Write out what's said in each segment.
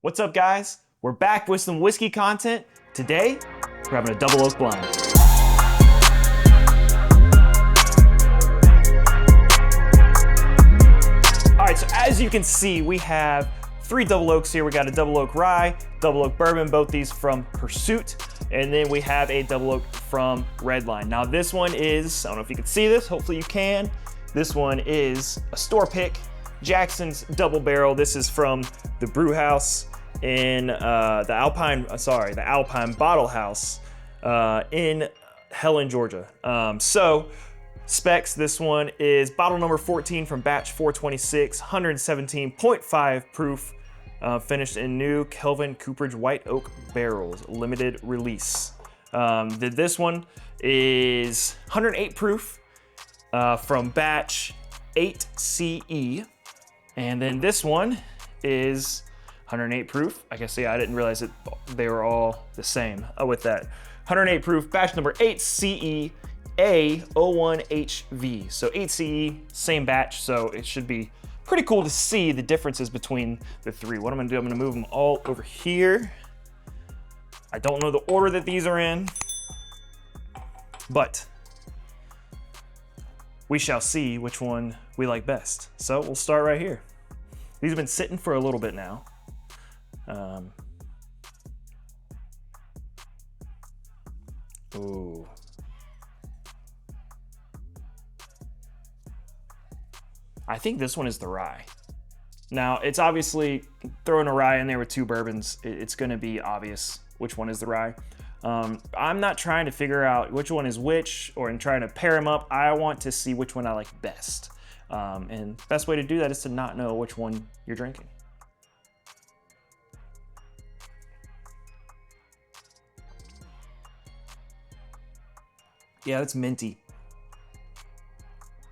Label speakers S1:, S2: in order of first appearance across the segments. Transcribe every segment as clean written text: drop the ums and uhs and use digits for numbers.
S1: What's up, guys? We're back with some whiskey content. Today, we're having a double oak blind. All right, so as you can see, we have 3 double oaks here. We got a double oak rye, double oak bourbon, both these from Pursuit, and then we have a double oak from Redline. Now this one is, I don't know if you can see this, hopefully you can. This one is a store pick, Jackson's Double Barrel. This is from the brew house in the Alpine Bottle House in Helen, Georgia. So specs, this one is bottle number 14 from batch 426, 117.5 proof, finished in new Kelvin Cooperage white oak barrels, limited release. This one is 108 proof from batch 8CE. And then this one is 108 proof. I guess, yeah, I didn't realize that they were all the same with that. 108 proof, batch number 8CE A01HV. So 8CE, same batch, so it should be pretty cool to see the differences between the 3. What I'm gonna do, I'm gonna move them all over here. I don't know the order that these are in, but we shall see which one we like best. So we'll start right here. These have been sitting for a little bit now. Ooh. I think this one is the rye. Now, it's obviously, throwing a rye in there with 2 bourbons, it's gonna be obvious which one is the rye. I'm not trying to figure out which one is which or in trying to pair them up. I want to see which one I like best. And best way to do that is to not know which one you're drinking. Yeah, that's minty.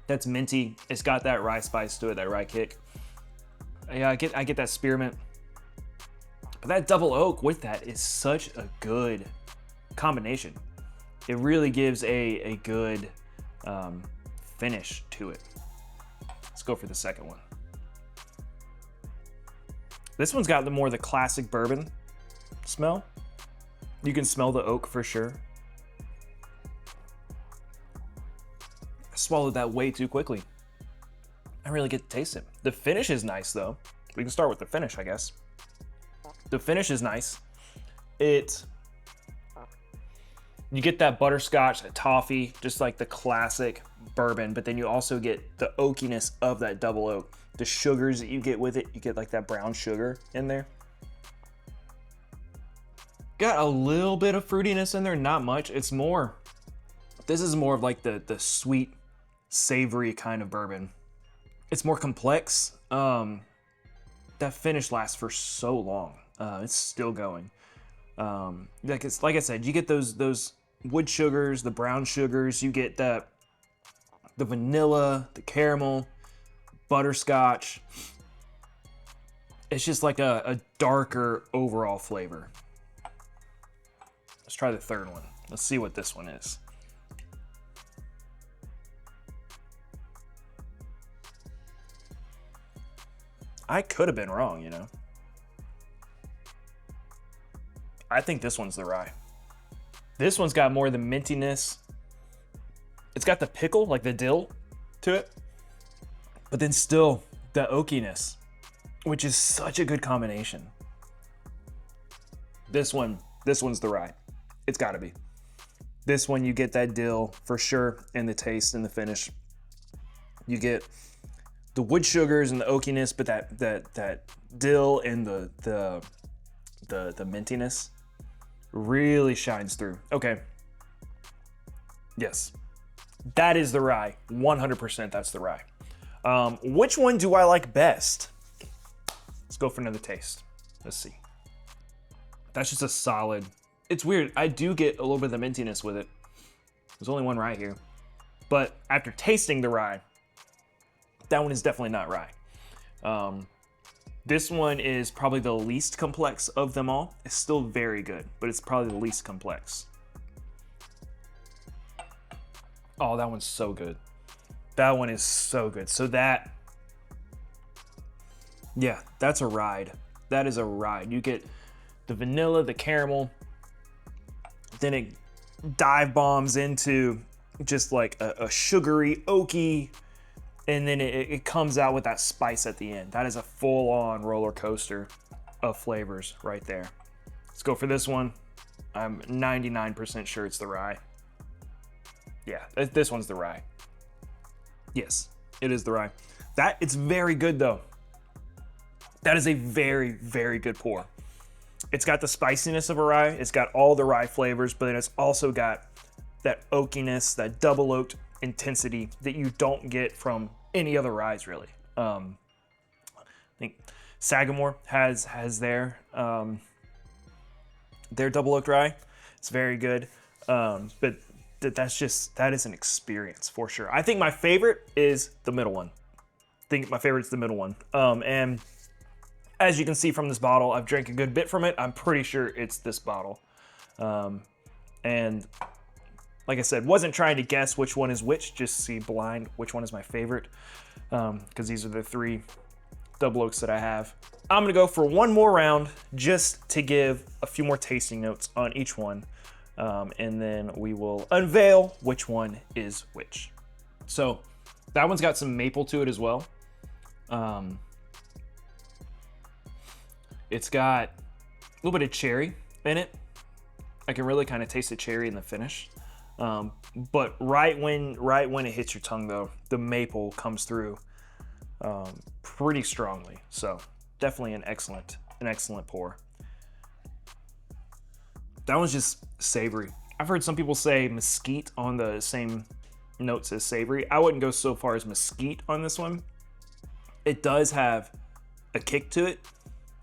S1: That's minty. It's got that rye spice to it, that rye kick. Yeah, I get that spearmint. But that double oak with that is such a good combination. It really gives a good finish to it. Let's go for the second one. This one's got the classic bourbon smell. You can smell the oak for sure. I swallowed that way too quickly. I really get to taste it. The finish is nice though. We can start with the finish, I guess. The finish is nice. You get that butterscotch, that toffee, just like the classic bourbon, but then you also get the oakiness of that double oak. The sugars that you get with it, you get like that brown sugar in there. Got a little bit of fruitiness in there, not much. This is more of like the sweet, savory kind of bourbon. It's more complex. That finish lasts for so long. It's still going. Like I said, you get those wood sugars, the brown sugars, you get the vanilla, the caramel, butterscotch. It's just like a darker overall flavor. Let's try the third one. Let's see what this one is. I could have been wrong, you know. I think this one's the rye. This one's got more of the mintiness. It's got the pickle, like the dill to it, but then still the oakiness, which is such a good combination. This one's the rye. It's gotta be. This one, you get that dill for sure in the taste and the finish. You get the wood sugars and the oakiness, but that dill and the mintiness really shines through. Okay. Yes. That is the rye. 100% that's the rye. Which one do I like best? Let's go for another taste. Let's see. That's just a solid. It's weird. I do get a little bit of the mintiness with it. There's only one rye here. But after tasting the rye, that one is definitely not rye. This one is probably the least complex of them all. It's still very good, but it's probably the least complex. Oh, that one's so good. That one is so good. So yeah, that's a ride. That is a ride. You get the vanilla, the caramel, then it dive bombs into just like a sugary, oaky, and then it comes out with that spice at the end. That is a full-on roller coaster of flavors right there. Let's go for this one. I'm 99% sure it's the rye. Yeah, this one's the rye. Yes, it is the rye. It's very good though. That is a very, very good pour. It's got the spiciness of a rye. It's got all the rye flavors, but then it's also got that oakiness, that double oaked intensity that you don't get from any other ryes really. I think Sagamore has their double oaked rye. It's very good, but that is an experience for sure. I think my favorite is the middle one. And as you can see from this bottle, I've drank a good bit from it. I'm pretty sure it's this bottle. And like I said, wasn't trying to guess which one is which, just see blind which one is my favorite, because these are the 3 double oaks that I have. I'm gonna go for one more round just to give a few more tasting notes on each one, and then we will unveil which one is which. So that one's got some maple to it as well. It's got a little bit of cherry in it. I can really kind of taste the cherry in the finish. But right when it hits your tongue though, the maple comes through pretty strongly. So definitely an excellent pour. That one's just savory. I've heard some people say mesquite on the same notes as savory. I wouldn't go so far as mesquite on this one. It does have a kick to it,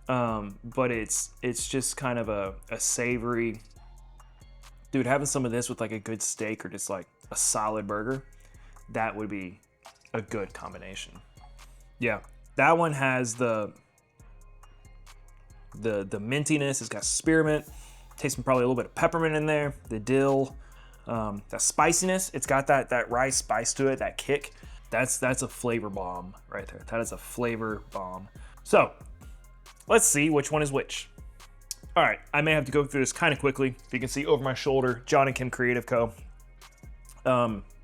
S1: but it's just kind of a savory. Dude, having some of this with like a good steak or just like a solid burger, that would be a good combination. Yeah, that one has the mintiness. It's got spearmint, tasting probably a little bit of peppermint in there, the dill, that spiciness. It's got that rye spice to it, that kick. That's a flavor bomb right there. That is a flavor bomb. So let's see which one is which. All right, I may have to go through this kind of quickly. If you can see over my shoulder, John and Kim Creative Co.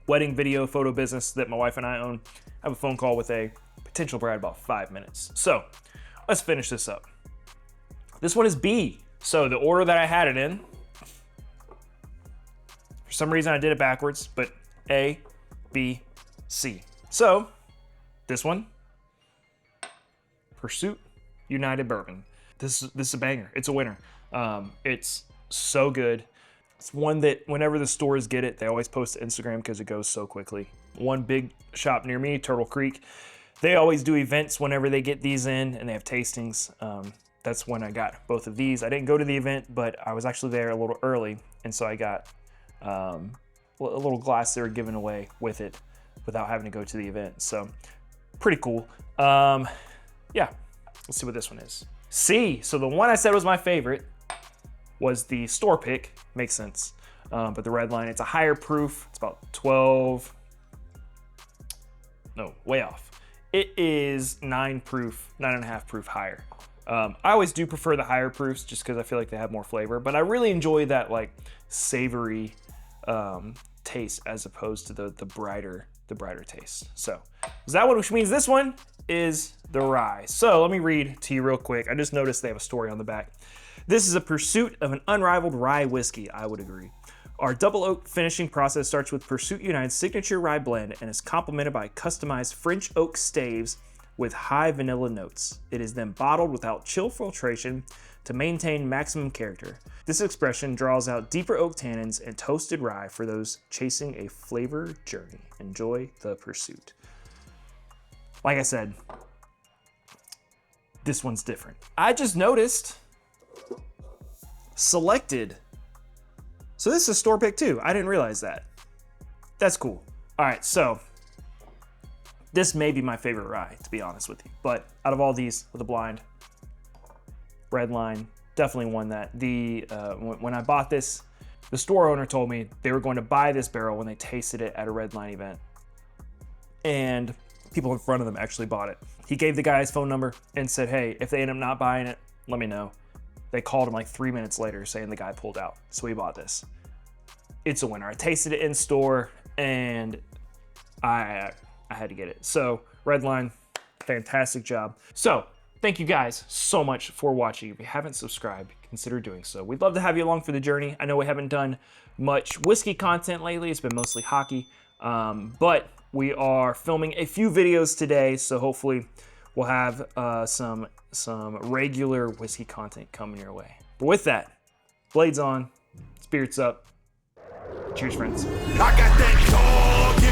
S1: Wedding video photo business that my wife and I own. I have a phone call with a potential bride about 5 minutes. So let's finish this up. This one is B. So the order that I had it in, for some reason I did it backwards, but A, B, C. So this one, Pursuit United Bourbon. This is a banger. It's a winner. It's so good. It's one that whenever the stores get it, they always post to Instagram because it goes so quickly. One big shop near me, Turtle Creek, they always do events whenever they get these in and they have tastings. That's when I got both of these. I didn't go to the event, but I was actually there a little early. And so I got a little glass they were giving away with it without having to go to the event. So pretty cool. Yeah, let's see what this one is. C, so the one I said was my favorite was the store pick. Makes sense. But the red line, it's a higher proof. It's about 12. No, way off. It is 9 proof, 9.5 proof higher. I always do prefer the higher proofs just because I feel like they have more flavor, but I really enjoy that like savory taste as opposed to the brighter taste. So is that one, which means this one is the rye. So let me read to you real quick. I just noticed they have a story on the back. This is a pursuit of an unrivaled rye whiskey. I would agree. Our double oak finishing process starts with Pursuit United's signature rye blend and is complemented by customized French oak staves with high vanilla notes. It is then bottled without chill filtration to maintain maximum character. This expression draws out deeper oak tannins and toasted rye for those chasing a flavor journey. Enjoy the pursuit. Like I said, this one's different. I just noticed selected. So this is a store pick too. I didn't realize that. That's cool. All right, so this may be my favorite rye, to be honest with you. But out of all these with a blind, red line, definitely won that. When I bought this, the store owner told me they were going to buy this barrel when they tasted it at a red line event. And people in front of them actually bought it. He gave the guy his phone number and said, hey, if they end up not buying it, let me know. They called him like 3 minutes later saying the guy pulled out. So we bought this. It's a winner. I tasted it in store and I had to get it. So Redline, fantastic job. So thank you guys so much for watching. If you haven't subscribed, consider doing so. We'd love to have you along for the journey. I know we haven't done much whiskey content lately. It's been mostly hockey, but we are filming a few videos today. So hopefully we'll have some regular whiskey content coming your way. But with that, blades on, spirits up. Cheers, friends.
S2: I got that dog.